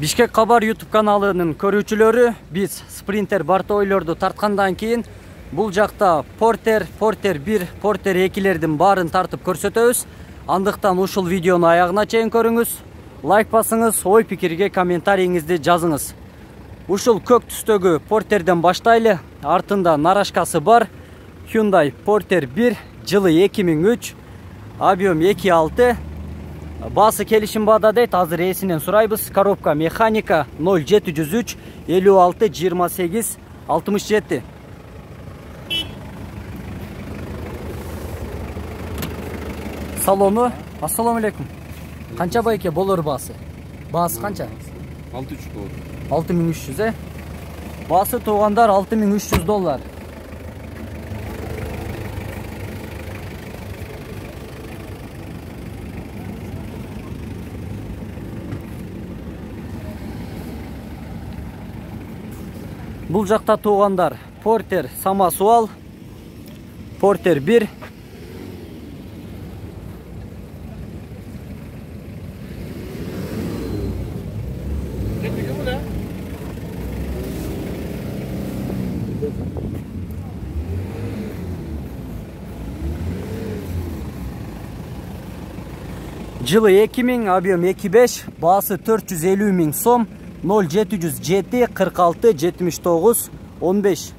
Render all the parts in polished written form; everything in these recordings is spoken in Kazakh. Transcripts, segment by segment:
Бишкек Кабар YouTube каналынын көрүүчүлөрү, биз Sprinter Бартойлорду тарткандан кийин бул жакта Porter 1, Porter 2лердин баарын тартып көрсөтөбүз. Андыктан ушул видеону аягына чейин көрүңүз. Лайк басыңыз, ой пикирге комментарийиңизди жазыңыз. Ушул көк түстөгү Porterден баштайлы. Артында нарашкасы бар. Hyundai Porter 1, жылы 2003, объем 2.6. Басы келишим баада дейт, азыр ээсинен сурайбыз. Коробка механика 0703 56 28 67. Салону. Ассаламу алейкум. Канча байке болор басы? Басы канча? 6300 доллар. 6300, Басы туугандар $6300. Бул жакта туугандар Porter Самосвал, Porter 1. Жылы 2000, объем 2.5, басы 450 000 сом, 0707 46 79 15.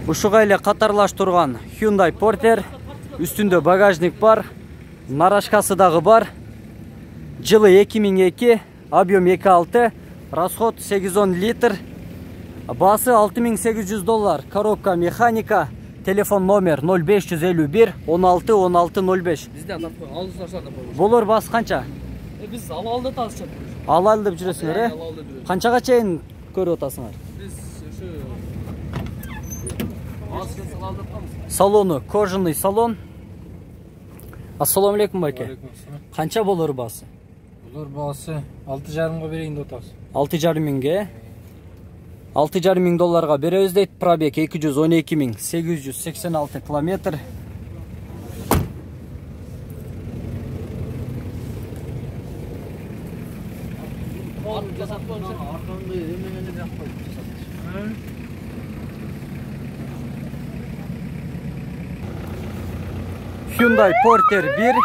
Ушуга эле катарлаш турган Hyundai Porter, үстүндө багажник бар, нарашкасы дагы бар. Жылы 2002, объем 2.6, расход 810 литр. Басы $6800, коробка механика, телефон номер 0551 16 16 05. Бизден тартып алдырсаң да болот. Болор басы канча? Биз алалды тартышат. Алалды деп жүрөсүңөр, э? Канчага чейин көрүп атасыңар? Биз ушу азыр алдыртабыз. Салону кожаный салон. Ассаламу алейкум байке. Канча болор басы? Болор басы 6,5 берейин деп атабыз. 6,5 миңге. $6,500 беребиз дейт. Пробег 212 886 километр. Hyundai Porter 1.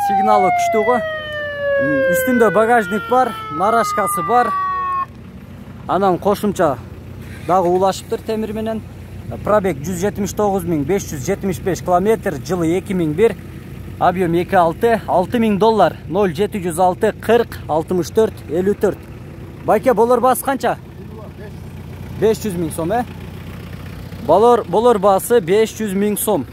Сигналы күчтүү го. Үстүндө багажник бар, нарашкасы бар. Анан кошумча дагы улашыптыр темир менен. Пробег 179 575 километр, жылы 2001, объем 2.6, $6000, 0706 40 64 54. Байке болор басы канча? 500 000 сом, э? Болор басы 500 000 сом.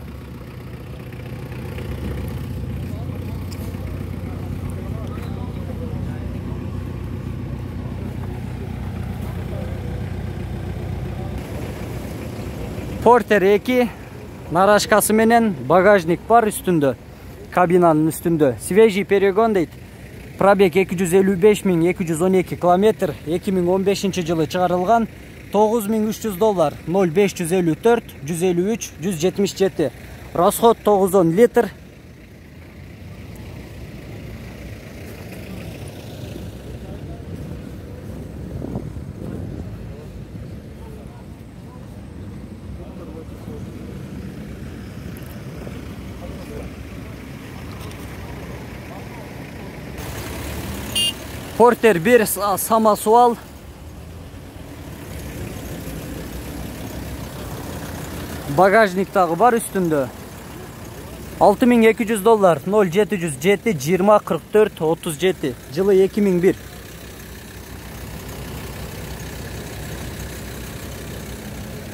Porter 2, нарашкасы менен, багажник бар үстүндө, кабинанын үстүндө. Свежий перегон дейт. Пробег 255 212 километр, 2015 жылы чыгарылган. $9300, 0554 153 177. Расход 910 литр. Porter 1 Самосвал. Багажник дагы бар үстүндө. $6200, 0707 20 44 37. Жылы 2001.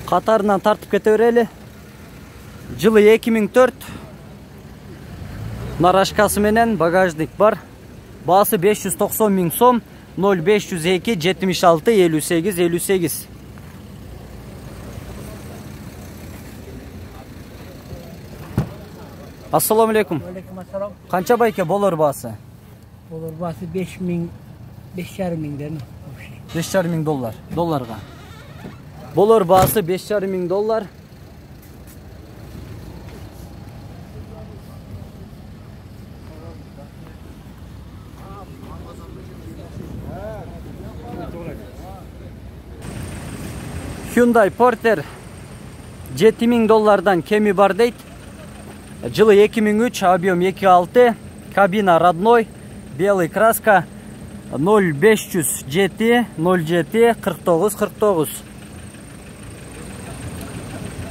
Катарынан тартып кете берели. Жылы 2004. Нарашкасы менен, багажник бар. Басы 590 000 сом, 0502 76 58 58. Ассаламу алейкум. Канча байке болор басы? Болор басы 5000 5,5 миңден. $5,500 долларга. Болор басы $5,500. Hyundai Porter $7000 kemi бар дейт. Жылы 2003, объем 2.6, кабина родной, белый краска, 0507 07 49 49.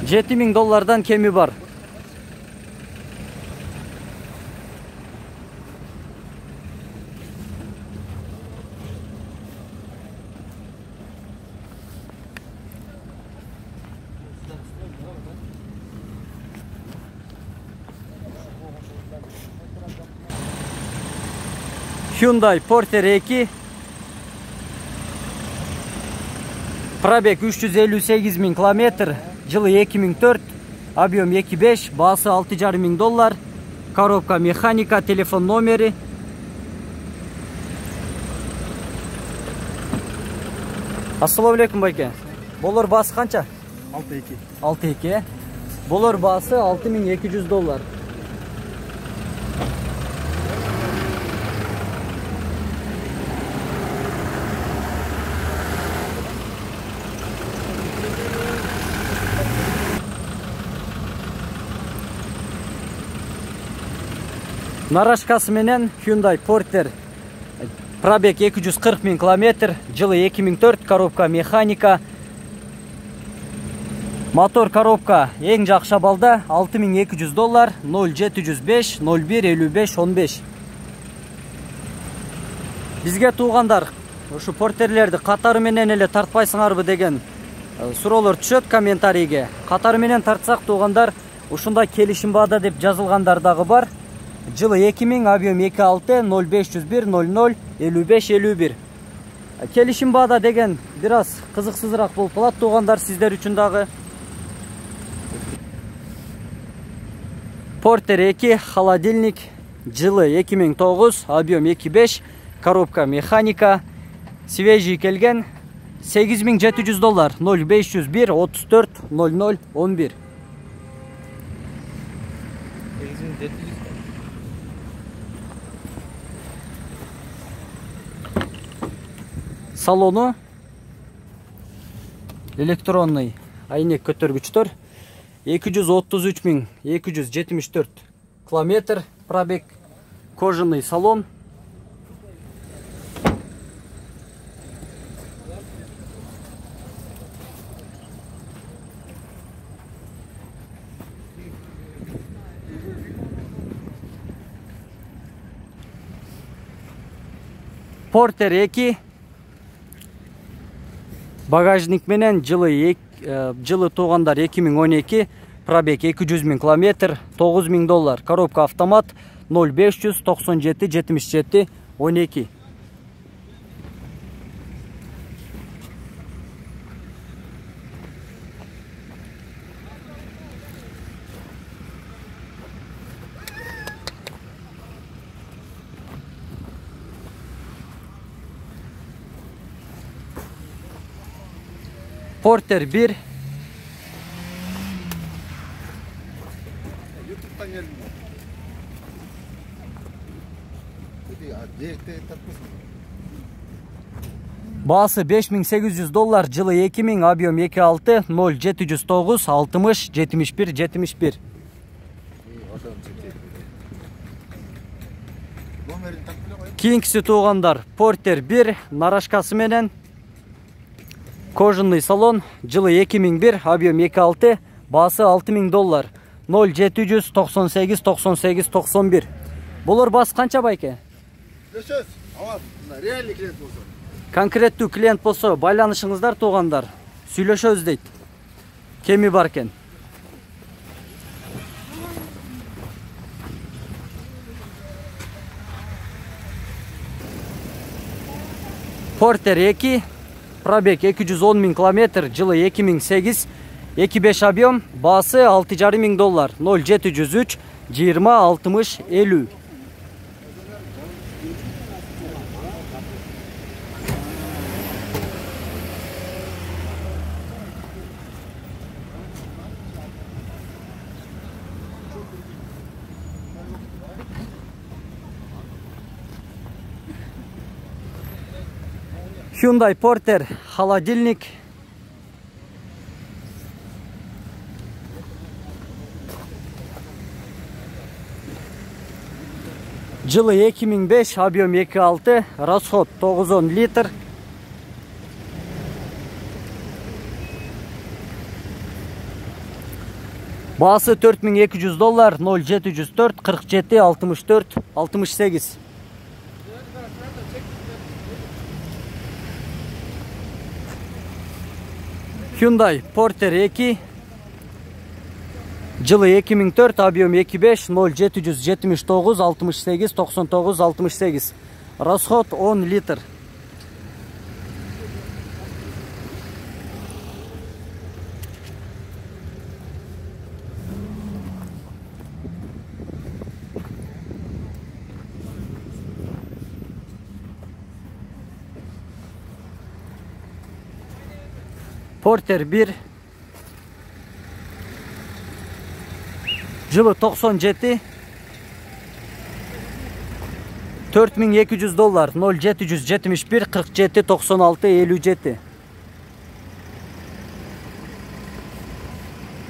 $7000 kemi бар. Hyundai Porter 2 пробег 358 000 км, жылы 2004, объем 2.5, басы $6,500, коробка механика, телефон номері. Ассалаумалейкум байке. Болор басы қанша? 6-2. 6.2. Болор басы $6,200. Нарашкасы менен Hyundai Porter пробег 240 000 км, жылы 2004, коробка механика. Мотор коробка ең жақша балда $6,200, 0705 01 55 15. Бізге туғандар ушу портерлерді қатары менен эле тартпайсыңарбы деген суроолор түшөт комментарийге. Қатары менен тартсак туғандар ушундай келишим баада деп жазылгандар дагы бар. Жылы 2000, объем 2.6, 0501 00 55 51. Келишим баада деген бираз кызыксызыраак болуп калат туғандар сиздер үчүн дагы. Porter 2 холодильник, жылы 2009, объем 2.5, коробка механика, свежий келген, $8,700, 0501 34 00 11. Салону электронный айнек көтөргүчтөр, 233 274 км пробег, кожаный салон. Porter 2 багажник менен жылы туғандар 2012, пробег 200 000 км, $9,000, коробка автомат, 0500 97 77 12. Porter 1 баасы $5,800, жылы 2000, объем 2.6, 0709 60 71 71. Кийинкиси туғандар Porter 1 нарашкасы менен, кожаный салон, жылы 2001, объем 2.6, басы $6,000, 0700 98 98 91. Болор басы канча байке? Реальный клиент болсо. Конкреттүү клиент болсо байланышыңыздар туғандар. Сүйлөшөбүз дейт. Кеми бар экен. Porter 2 пробег 210 000 км, жылы 2008, 2.5 объем, басы $6,500, 0703 20 60 50. Hyundai Porter холодильник, Жылы 2005, объем 2.6, расход 9 литр. Баасы $4200, 0704 47 64 68. Hyundai Porter 2. Жылы 2004, объем 2.5, 0779 68 99 68. Расход 10 литр. Porter 1. Жылы 97. $4200, 0771 47 96 57.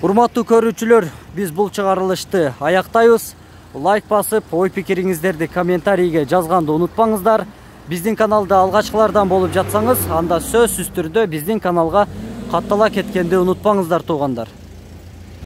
Урматтуу көрүүчүлөр, биз бул чыгарылышты аяктайбыз. Лайк басып, ой пикириңиздерди комментарийге жазганды унутпаңыздар. Биздин каналда алгачкылардан болуп жатсаңыз, анда сөзсүз түрдө биздин каналга каттала кеткенди унутпаңыздар туугандар.